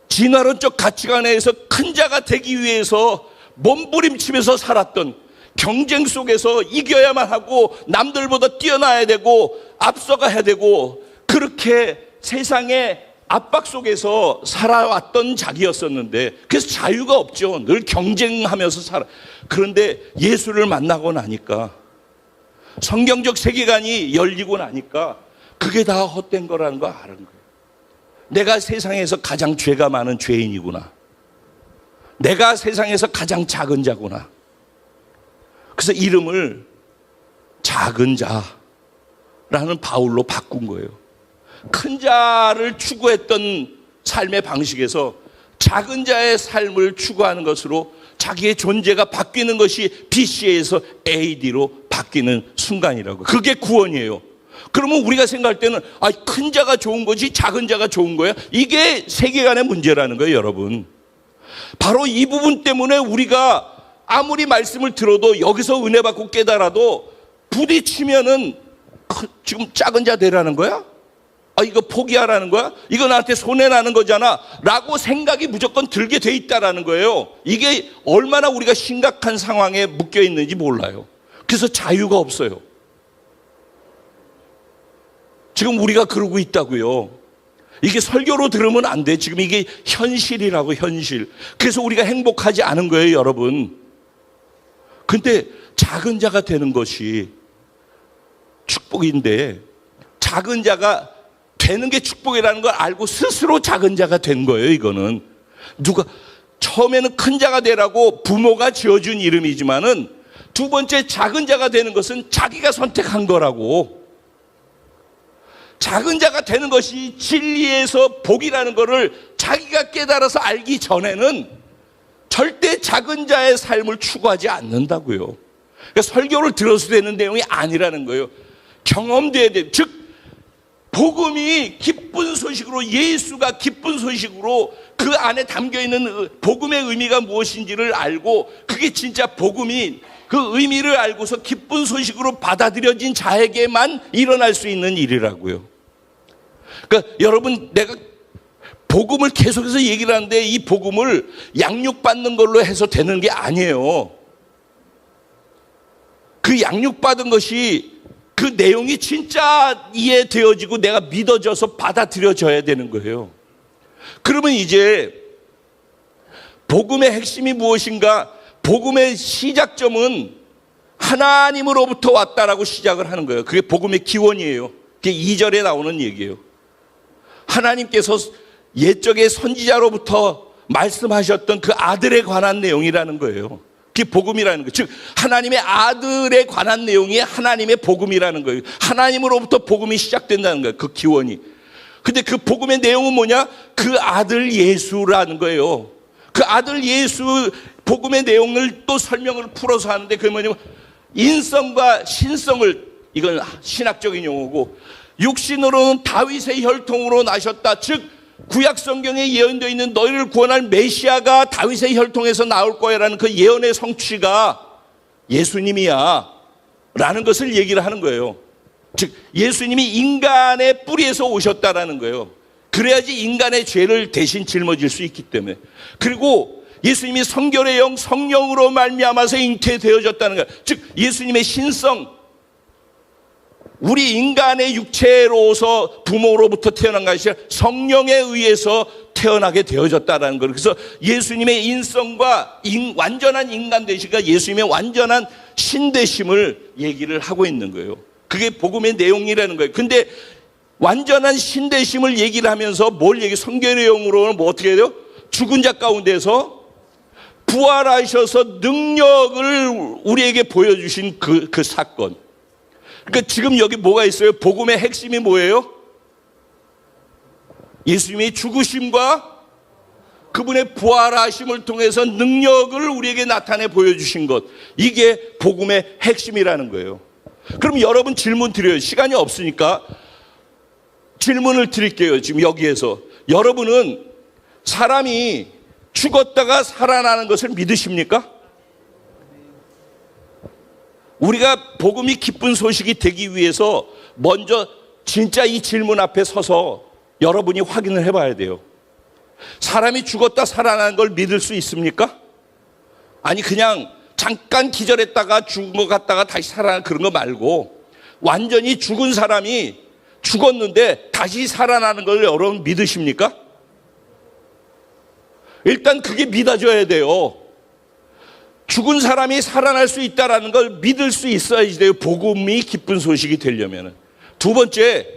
진화론적 가치관에서 큰 자가 되기 위해서 몸부림치면서 살았던, 경쟁 속에서 이겨야만 하고 남들보다 뛰어나야 되고 앞서가야 되고 그렇게 세상의 압박 속에서 살아왔던 자기였었는데, 그래서 자유가 없죠. 늘 경쟁하면서 살아. 그런데 예수를 만나고 나니까, 성경적 세계관이 열리고 나니까 그게 다 헛된 거라는 거 아는 거예요. 내가 세상에서 가장 죄가 많은 죄인이구나. 내가 세상에서 가장 작은 자구나. 그래서 이름을 작은 자라는 바울로 바꾼 거예요. 큰 자를 추구했던 삶의 방식에서 작은 자의 삶을 추구하는 것으로 자기의 존재가 바뀌는 것이 BC에서 AD로 바뀌는 순간이라고. 그게 구원이에요. 그러면 우리가 생각할 때는 큰 자가 좋은 거지 작은 자가 좋은 거야? 이게 세계관의 문제라는 거예요, 여러분. 바로 이 부분 때문에 우리가 아무리 말씀을 들어도 여기서 은혜 받고 깨달아도 부딪히면은 지금 작은 자 되라는 거야? 이거 포기하라는 거야? 이거 나한테 손해나는 거잖아 라고 생각이 무조건 들게 돼 있다라는 거예요. 이게 얼마나 우리가 심각한 상황에 묶여 있는지 몰라요. 그래서 자유가 없어요. 지금 우리가 그러고 있다고요. 이게 설교로 들으면 안 돼. 지금 이게 현실이라고, 현실. 그래서 우리가 행복하지 않은 거예요, 여러분. 근데 작은 자가 되는 것이 축복인데, 작은 자가 되는 게 축복이라는 걸 알고 스스로 작은 자가 된 거예요, 이거는. 누가, 처음에는 큰 자가 되라고 부모가 지어준 이름이지만은 두 번째 작은 자가 되는 것은 자기가 선택한 거라고. 작은 자가 되는 것이 진리에서 복이라는 것을 자기가 깨달아서 알기 전에는 절대 작은 자의 삶을 추구하지 않는다고요. 그러니까 설교를 들어서 되는 내용이 아니라는 거예요. 경험돼야 돼. 즉 복음이 기쁜 소식으로, 예수가 기쁜 소식으로 그 안에 담겨있는 복음의 의미가 무엇인지를 알고, 그게 진짜 복음이 그 의미를 알고서 기쁜 소식으로 받아들여진 자에게만 일어날 수 있는 일이라고요. 그러니까 여러분, 내가 복음을 계속해서 얘기를 하는데 이 복음을 양육받는 걸로 해서 되는 게 아니에요. 그 양육받은 것이, 그 내용이 진짜 이해되어지고 내가 믿어져서 받아들여져야 되는 거예요. 그러면 이제 복음의 핵심이 무엇인가? 복음의 시작점은 하나님으로부터 왔다라고 시작을 하는 거예요. 그게 복음의 기원이에요. 그게 2절에 나오는 얘기예요. 하나님께서 옛적의 선지자로부터 말씀하셨던 그 아들에 관한 내용이라는 거예요. 그게 복음이라는 거예요. 즉 하나님의 아들에 관한 내용이 하나님의 복음이라는 거예요. 하나님으로부터 복음이 시작된다는 거예요. 그 기원이. 근데 그 복음의 내용은 뭐냐? 그 아들 예수라는 거예요. 그 아들 예수 복음의 내용을 또 설명을 풀어서 하는데 그게 뭐냐면 인성과 신성을, 이건 신학적인 용어고, 육신으로는 다윗의 혈통으로 나셨다. 즉 구약 성경에 예언되어 있는 너희를 구원할 메시아가 다윗의 혈통에서 나올 거야라는 그 예언의 성취가 예수님이야 라는 것을 얘기를 하는 거예요. 즉 예수님이 인간의 뿌리에서 오셨다라는 거예요. 그래야지 인간의 죄를 대신 짊어질 수 있기 때문에. 그리고 예수님이 성결의 영, 성령으로 말미암아서 잉태되어졌다는 거예요. 즉 예수님의 신성, 우리 인간의 육체로서 부모로부터 태어난 것이 아니라 성령에 의해서 태어나게 되어졌다는 거예요. 그래서 예수님의 인성과 완전한 인간 되심과 예수님의 완전한 신되심을 얘기를 하고 있는 거예요. 그게 복음의 내용이라는 거예요. 근데 완전한 신되심을 얘기를 하면서 뭘 성결의 영으로는 뭐 어떻게 해야 돼요? 죽은 자 가운데서 부활하셔서 능력을 우리에게 보여주신 그 사건. 그러니까 지금 여기 뭐가 있어요? 복음의 핵심이 뭐예요? 예수님의 죽으심과 그분의 부활하심을 통해서 능력을 우리에게 나타내 보여주신 것. 이게 복음의 핵심이라는 거예요. 그럼 여러분 질문 드려요. 시간이 없으니까 질문을 드릴게요. 지금 여기에서. 여러분은 사람이 죽었다가 살아나는 것을 믿으십니까? 우리가 복음이 기쁜 소식이 되기 위해서 먼저 진짜 이 질문 앞에 서서 여러분이 확인을 해봐야 돼요. 사람이 죽었다 살아나는 걸 믿을 수 있습니까? 아니 그냥 잠깐 기절했다가 죽은 것 같다가 다시 살아나는 그런 거 말고 완전히 죽은 사람이 죽었는데 다시 살아나는 걸 여러분 믿으십니까? 일단 그게 믿어져야 돼요. 죽은 사람이 살아날 수 있다는 걸 믿을 수 있어야지 돼요. 복음이 기쁜 소식이 되려면. 두 번째,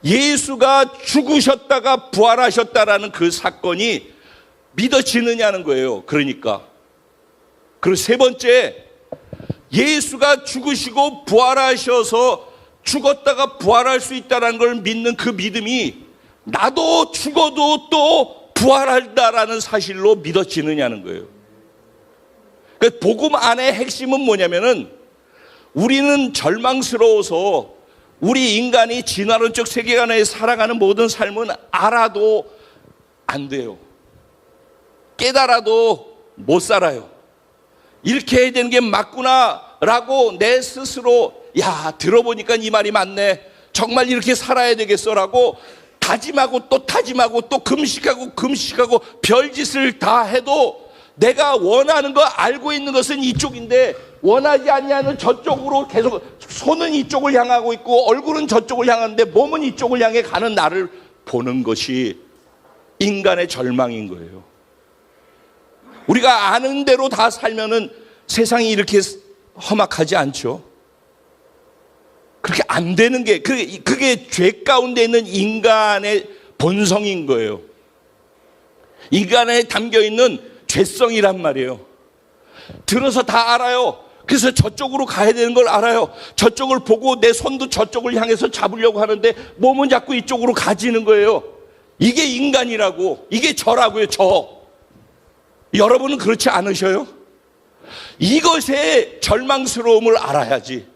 예수가 죽으셨다가 부활하셨다라는 그 사건이 믿어지느냐는 거예요. 그러니까. 그리고 세 번째, 예수가 죽으시고 부활하셔서 죽었다가 부활할 수 있다는 걸 믿는 그 믿음이 나도 죽어도 또 부활한다라는 사실로 믿어지느냐는 거예요. 그 복음 안의 핵심은 뭐냐면은 우리는 절망스러워서 우리 인간이 진화론적 세계관에 살아가는 모든 삶은 알아도 안 돼요. 깨달아도 못 살아요. 이렇게 해야 되는 게 맞구나라고 내 스스로 들어보니까 이 말이 맞네. 정말 이렇게 살아야 되겠어라고 다짐하고 또 다짐하고 또 금식하고 별짓을 다 해도 내가 원하는 거 알고 있는 것은 이쪽인데 원하지 않냐는 저쪽으로 계속 손은 이쪽을 향하고 있고 얼굴은 저쪽을 향하는데 몸은 이쪽을 향해 가는 나를 보는 것이 인간의 절망인 거예요. 우리가 아는 대로 다 살면은 세상이 이렇게 험악하지 않죠. 그렇게 안 되는 게 그게 죄 가운데 있는 인간의 본성인 거예요. 인간에 담겨 있는 죄성이란 말이에요. 들어서 다 알아요. 그래서 저쪽으로 가야 되는 걸 알아요. 저쪽을 보고 내 손도 저쪽을 향해서 잡으려고 하는데 몸은 자꾸 이쪽으로 가지는 거예요. 이게 인간이라고. 이게 저라고요. 저. 여러분은 그렇지 않으셔요? 이것의 절망스러움을 알아야지.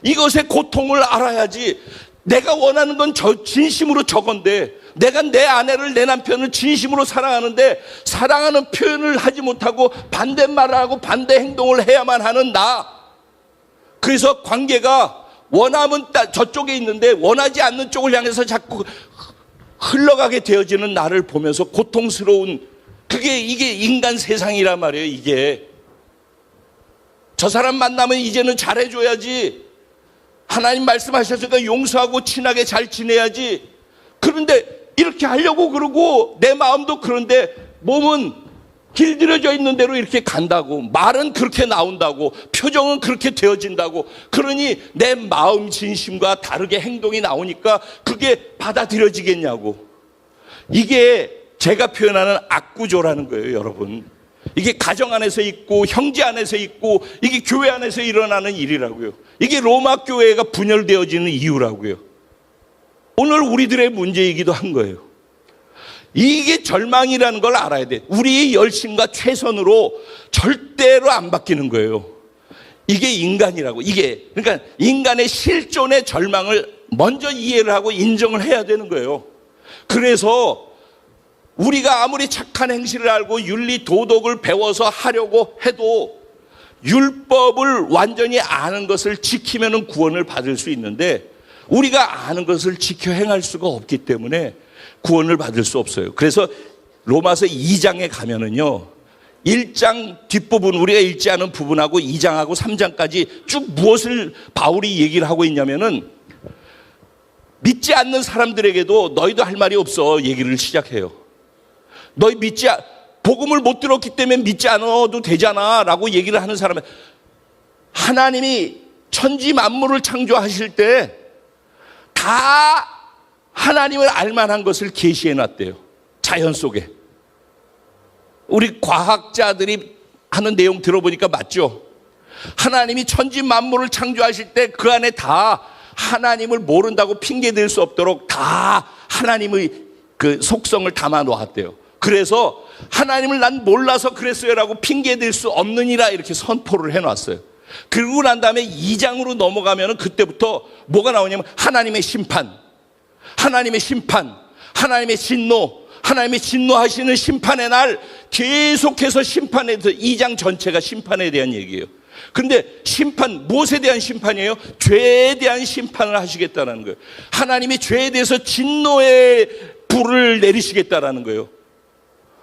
이것의 고통을 알아야지. 내가 원하는 건 진심으로 저건데, 내가 내 아내를, 내 남편을 진심으로 사랑하는데 사랑하는 표현을 하지 못하고 반대말을 하고 반대 행동을 해야만 하는 나. 그래서 관계가 원하면 저쪽에 있는데 원하지 않는 쪽을 향해서 자꾸 흘러가게 되어지는 나를 보면서 고통스러운, 이게 인간 세상이란 말이에요. 이게 저 사람 만나면 이제는 잘해줘야지, 하나님 말씀하셨으니까 용서하고 친하게 잘 지내야지. 그런데 이렇게 하려고 그러고 내 마음도 그런데 몸은 길들여져 있는 대로 이렇게 간다고, 말은 그렇게 나온다고, 표정은 그렇게 되어진다고. 그러니 내 마음 진심과 다르게 행동이 나오니까 그게 받아들여지겠냐고. 이게 제가 표현하는 악구조라는 거예요, 여러분. 이게 가정 안에서 있고 형제 안에서 있고 이게 교회 안에서 일어나는 일이라고요. 이게 로마 교회가 분열되어지는 이유라고요. 오늘 우리들의 문제이기도 한 거예요. 이게 절망이라는 걸 알아야 돼. 우리의 열심과 최선으로 절대로 안 바뀌는 거예요. 이게 인간이라고. 이게 그러니까 인간의 실존의 절망을 먼저 이해를 하고 인정을 해야 되는 거예요. 그래서 우리가 아무리 착한 행실을 알고 윤리 도덕을 배워서 하려고 해도 율법을 완전히 아는 것을 지키면 구원을 받을 수 있는데 우리가 아는 것을 지켜 행할 수가 없기 때문에 구원을 받을 수 없어요. 그래서 로마서 2장에 가면은요, 1장 뒷부분, 우리가 읽지 않은 부분하고 2장하고 3장까지 쭉 무엇을 바울이 얘기를 하고 있냐면은 믿지 않는 사람들에게도 너희도 할 말이 없어 얘기를 시작해요. 너희 복음을 못 들었기 때문에 믿지 않아도 되잖아 라고 얘기를 하는 사람은, 하나님이 천지 만물을 창조하실 때 다 하나님을 알만한 것을 계시해 놨대요. 자연 속에. 우리 과학자들이 하는 내용 들어보니까 맞죠? 하나님이 천지 만물을 창조하실 때 그 안에 다 하나님을 모른다고 핑계댈 수 없도록 다 하나님의 그 속성을 담아 놓았대요. 그래서 하나님을 난 몰라서 그랬어요라고 핑계댈 수 없느니라 이렇게 선포를 해놨어요. 그러고 난 다음에 2장으로 넘어가면 그때부터 뭐가 나오냐면 하나님의 심판, 하나님의 심판, 하나님의 진노, 하나님의 진노하시는 심판의 날, 계속해서 심판에 대해서 2장 전체가 심판에 대한 얘기예요. 그런데 심판, 무엇에 대한 심판이에요? 죄에 대한 심판을 하시겠다는 거예요. 하나님이 죄에 대해서 진노의 불을 내리시겠다는 거예요.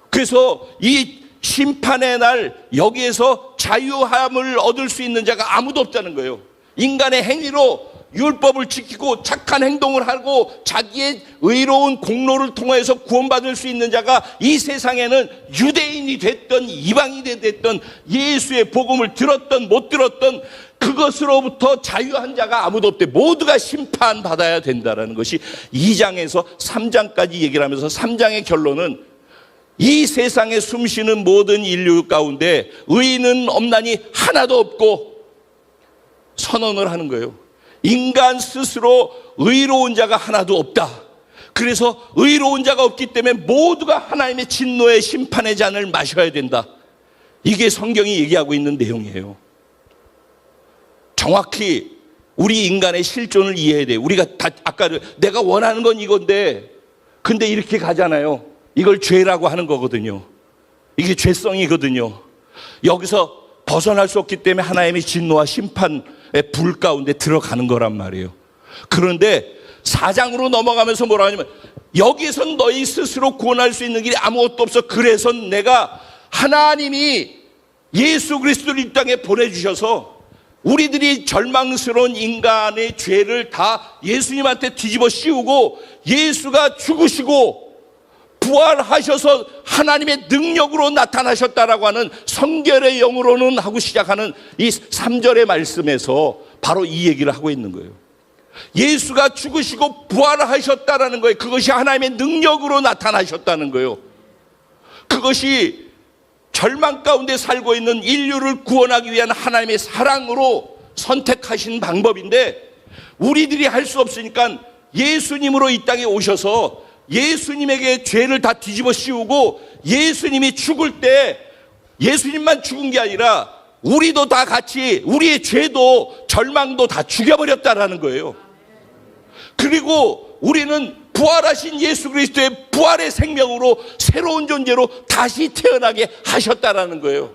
그래서 이 심판의 날 여기에서 자유함을 얻을 수 있는 자가 아무도 없다는 거예요. 인간의 행위로 율법을 지키고 착한 행동을 하고 자기의 의로운 공로를 통해서 구원받을 수 있는 자가 이 세상에는 유대인이 됐던 이방인이 됐던 예수의 복음을 들었던 못 들었던 그것으로부터 자유한 자가 아무도 없대. 모두가 심판받아야 된다는 것이 2장에서 3장까지 얘기를 하면서 3장의 결론은 이 세상에 숨쉬는 모든 인류 가운데 의인은 없나니 하나도 없고 선언을 하는 거예요. 인간 스스로 의로운 자가 하나도 없다. 그래서 의로운 자가 없기 때문에 모두가 하나님의 진노의 심판의 잔을 마셔야 된다. 이게 성경이 얘기하고 있는 내용이에요. 정확히 우리 인간의 실존을 이해해야 돼요. 우리가 다 아까 내가 원하는 건 이건데 근데 이렇게 가잖아요. 이걸 죄라고 하는 거거든요. 이게 죄성이거든요. 여기서 벗어날 수 없기 때문에 하나님의 진노와 심판의 불 가운데 들어가는 거란 말이에요. 그런데 4장으로 넘어가면서 뭐라 하냐면 여기선 너희 스스로 구원할 수 있는 길이 아무것도 없어. 그래서 내가 하나님이 예수 그리스도를 이 땅에 보내주셔서 우리들이 절망스러운 인간의 죄를 다 예수님한테 뒤집어 씌우고 예수가 죽으시고 부활하셔서 하나님의 능력으로 나타나셨다라고 하는 성결의 영으로는 하고 시작하는 이 3절의 말씀에서 바로 이 얘기를 하고 있는 거예요. 예수가 죽으시고 부활하셨다라는 거예요. 그것이 하나님의 능력으로 나타나셨다는 거예요. 그것이 절망 가운데 살고 있는 인류를 구원하기 위한 하나님의 사랑으로 선택하신 방법인데 우리들이 할 수 없으니까 예수님으로 이 땅에 오셔서 예수님에게 죄를 다 뒤집어 씌우고 예수님이 죽을 때 예수님만 죽은 게 아니라 우리도 다 같이 우리의 죄도 절망도 다 죽여버렸다라는 거예요. 그리고 우리는 부활하신 예수 그리스도의 부활의 생명으로 새로운 존재로 다시 태어나게 하셨다라는 거예요.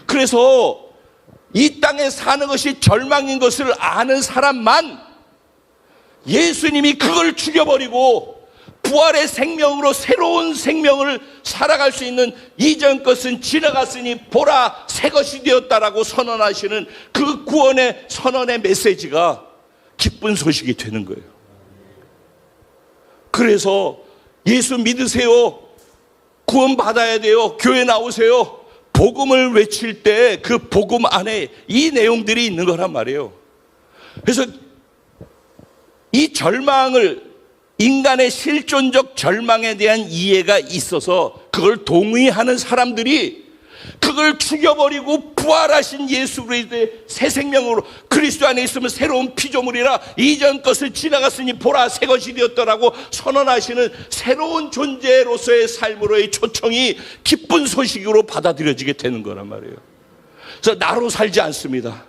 그래서 이 땅에 사는 것이 절망인 것을 아는 사람만 예수님이 그걸 죽여버리고 부활의 생명으로 새로운 생명을 살아갈 수 있는 이전 것은 지나갔으니 보라 새 것이 되었다라고 선언하시는 그 구원의 선언의 메시지가 기쁜 소식이 되는 거예요. 그래서 예수 믿으세요. 구원 받아야 돼요. 교회 나오세요. 복음을 외칠 때 그 복음 안에 이 내용들이 있는 거란 말이에요. 그래서 이 절망을 인간의 실존적 절망에 대한 이해가 있어서 그걸 동의하는 사람들이 그걸 죽여버리고 부활하신 예수 그리스도의 새 생명으로 그리스도 안에 있으면 새로운 피조물이라 이전 것을 지나갔으니 보라 새 것이 되었더라고 선언하시는 새로운 존재로서의 삶으로의 초청이 기쁜 소식으로 받아들여지게 되는 거란 말이에요. 그래서 나로 살지 않습니다.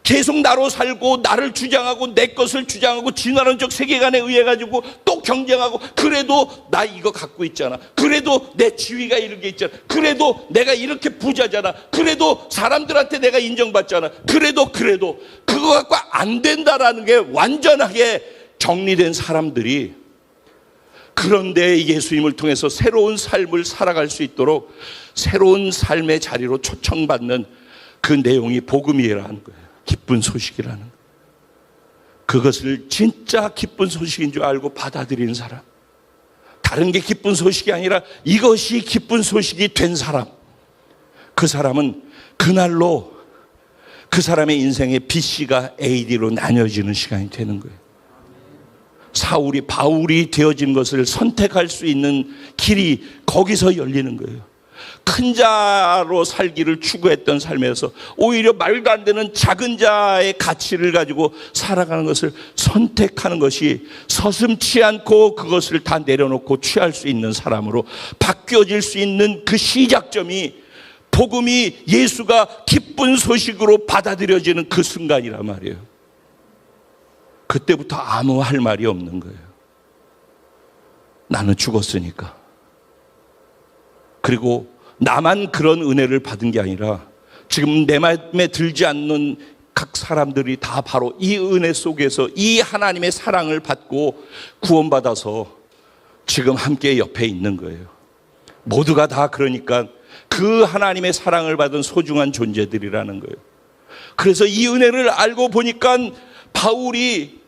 계속 나로 살고 나를 주장하고 내 것을 주장하고 진화론적 세계관에 의해 가지고 또 경쟁하고 그래도 나 이거 갖고 있잖아. 그래도 내 지위가 이런 게 있잖아. 그래도 내가 이렇게 부자잖아. 그래도 사람들한테 내가 인정받잖아. 그래도 그거 갖고 안 된다라는 게 완전하게 정리된 사람들이 그런데 예수님을 통해서 새로운 삶을 살아갈 수 있도록 새로운 삶의 자리로 초청받는 그 내용이 복음이라는 거예요. 기쁜 소식이라는 것. 그것을 진짜 기쁜 소식인 줄 알고 받아들이는 사람, 다른 게 기쁜 소식이 아니라 이것이 기쁜 소식이 된 사람, 그 사람은 그날로 그 사람의 인생의 BC가 AD로 나뉘어지는 시간이 되는 거예요. 사울이 바울이 되어진 것을 선택할 수 있는 길이 거기서 열리는 거예요. 큰 자로 살기를 추구했던 삶에서 오히려 말도 안 되는 작은 자의 가치를 가지고 살아가는 것을 선택하는 것이 서슴지 않고 그것을 다 내려놓고 취할 수 있는 사람으로 바뀌어질 수 있는 그 시작점이 복음이 예수가 기쁜 소식으로 받아들여지는 그 순간이란 말이에요. 그때부터 아무 할 말이 없는 거예요. 나는 죽었으니까. 그리고 나만 그런 은혜를 받은 게 아니라 지금 내 마음에 들지 않는 각 사람들이 다 바로 이 은혜 속에서 이 하나님의 사랑을 받고 구원받아서 지금 함께 옆에 있는 거예요. 모두가 다 그러니까 그 하나님의 사랑을 받은 소중한 존재들이라는 거예요. 그래서 이 은혜를 알고 보니까 바울이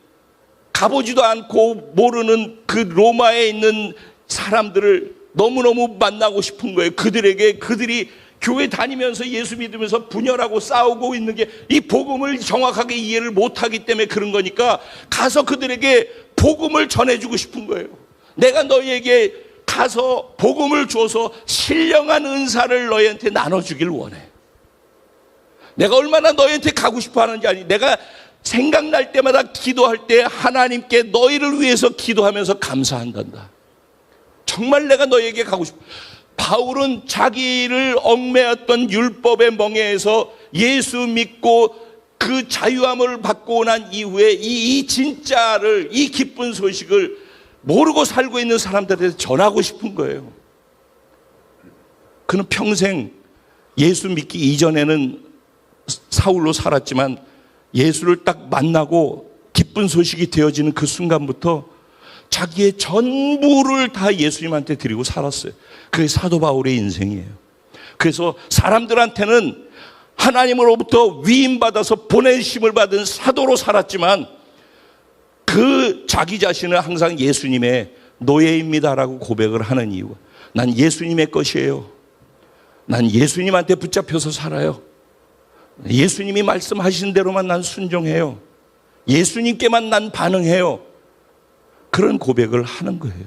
가보지도 않고 모르는 그 로마에 있는 사람들을 너무너무 만나고 싶은 거예요. 그들이 교회 다니면서 예수 믿으면서 분열하고 싸우고 있는 게 이 복음을 정확하게 이해를 못하기 때문에 그런 거니까 가서 그들에게 복음을 전해주고 싶은 거예요. 내가 너희에게 가서 복음을 줘서 신령한 은사를 너희한테 나눠주길 원해. 내가 얼마나 너희한테 가고 싶어 하는지 아니, 내가 생각날 때마다 기도할 때 하나님께 너희를 위해서 기도하면서 감사한단다. 정말 내가 너희에게 가고 싶어. 바울은 자기를 얽매였던 율법의 멍에에서 예수 믿고 그 자유함을 받고 난 이후에 이 진짜를, 이 기쁜 소식을 모르고 살고 있는 사람들한테 전하고 싶은 거예요. 그는 평생 예수 믿기 이전에는 사울로 살았지만 예수를 딱 만나고 기쁜 소식이 되어지는 그 순간부터 자기의 전부를 다 예수님한테 드리고 살았어요. 그게 사도 바울의 인생이에요. 그래서 사람들한테는 하나님으로부터 위임받아서 보내심을 받은 사도로 살았지만 그 자기 자신은 항상 예수님의 노예입니다라고 고백을 하는 이유가, 난 예수님의 것이에요. 난 예수님한테 붙잡혀서 살아요. 예수님이 말씀하신 대로만 난 순종해요. 예수님께만 난 반응해요. 그런 고백을 하는 거예요.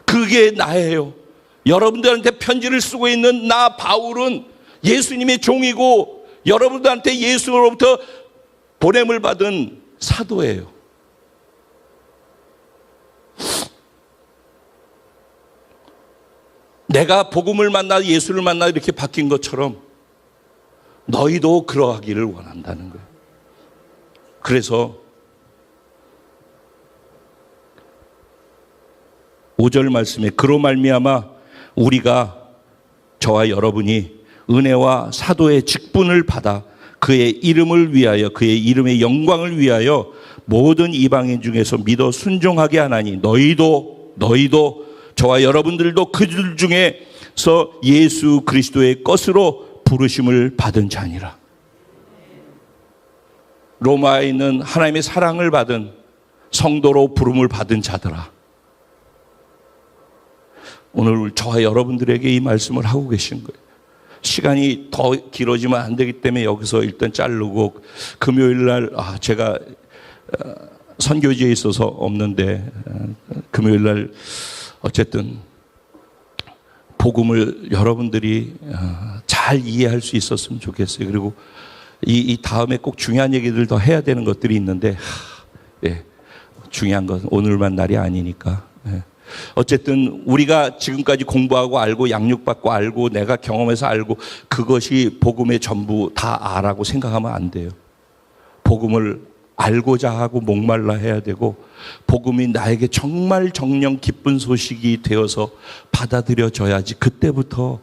그게 나예요. 여러분들한테 편지를 쓰고 있는 나 바울은 예수님의 종이고 여러분들한테 예수로부터 보냄을 받은 사도예요. 내가 복음을 만나 예수를 만나 이렇게 바뀐 것처럼 너희도 그러하기를 원한다는 거예요. 그래서 5절 말씀에 그로 말미암아 우리가 저와 여러분이 은혜와 사도의 직분을 받아 그의 이름을 위하여 그의 이름의 영광을 위하여 모든 이방인 중에서 믿어 순종하게 하나니 너희도 저와 여러분들도 그들 중에서 예수 그리스도의 것으로 부르심을 받은 자니라. 로마에 있는 하나님의 사랑을 받은 성도로 부름을 받은 자들아, 오늘 저와 여러분들에게 이 말씀을 하고 계신 거예요. 시간이 더 길어지면 안 되기 때문에 여기서 일단 자르고, 금요일 날 제가 선교지에 있어서 없는데 금요일 날 어쨌든 복음을 여러분들이 잘 이해할 수 있었으면 좋겠어요. 그리고 이 다음에 꼭 중요한 얘기들 더 해야 되는 것들이 있는데 중요한 건 오늘만 날이 아니니까. 어쨌든 우리가 지금까지 공부하고 알고 양육받고 알고 내가 경험해서 알고 그것이 복음의 전부 다 아라고 생각하면 안 돼요. 복음을 알고자 하고 목말라 해야 되고, 복음이 나에게 정말 정령 기쁜 소식이 되어서 받아들여져야지 그때부터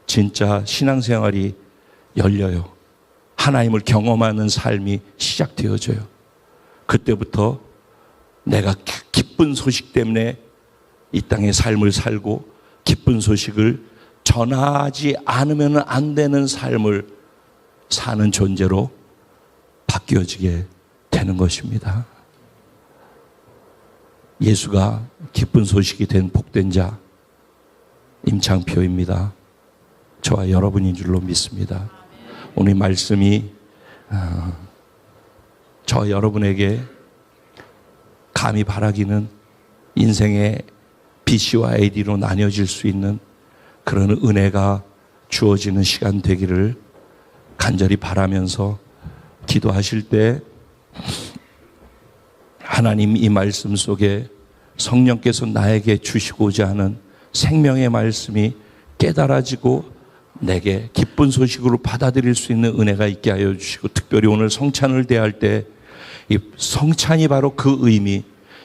진짜 신앙생활이 열려요. 하나님을 경험하는 삶이 시작되어져요. 그때부터 내가 기쁜 소식 때문에 이 땅의 삶을 살고 기쁜 소식을 전하지 않으면 안 되는 삶을 사는 존재로 바뀌어지게 되는 것입니다. 예수가 기쁜 소식이 된 복된 자 임창표입니다. 저와 여러분인 줄로 믿습니다. 오늘 말씀이 저와 여러분에게 감히 바라기는 인생의 BC와 AD로 나뉘어질 수 있는 그런 은혜가 주어지는 시간 되기를 간절히 바라면서 기도하실 때 하나님 이 말씀 속에 성령께서 나에게 주시고자 하는 생명의 말씀이 깨달아지고 내게 기쁜 소식으로 받아들일 수 있는 은혜가 있게 하여 주시고, 특별히 오늘 성찬을 대할 때 이 성찬이 바로 그 의미,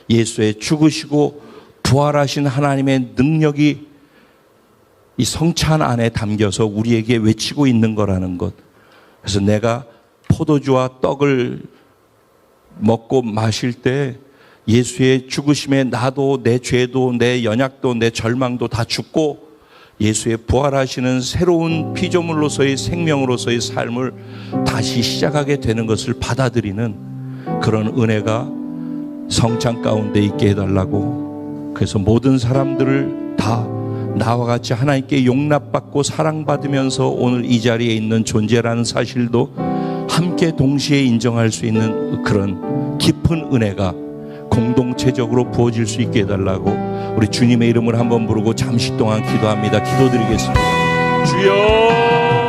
예수의 죽으시고 부활하신 하나님의 능력이 이 성찬 안에 담겨서 우리에게 외치고 있는 거라는 것. 그래서 내가 포도주와 떡을 먹고 마실 때 예수의 죽으심에 나도 내 죄도 내 연약도 내 절망도 다 죽고 예수의 부활하시는 새로운 피조물로서의 생명으로서의 삶을 다시 시작하게 되는 것을 받아들이는 그런 은혜가 성찬 가운데 있게 해달라고. 그래서 모든 사람들을 다 나와 같이 하나님께 용납받고 사랑받으면서 오늘 이 자리에 있는 존재라는 사실도 함께 동시에 인정할 수 있는 그런 깊은 은혜가 공동체적으로 부어질 수 있게 해달라고 우리 주님의 이름을 한번 부르고 잠시 동안 기도합니다. 기도드리겠습니다. 주여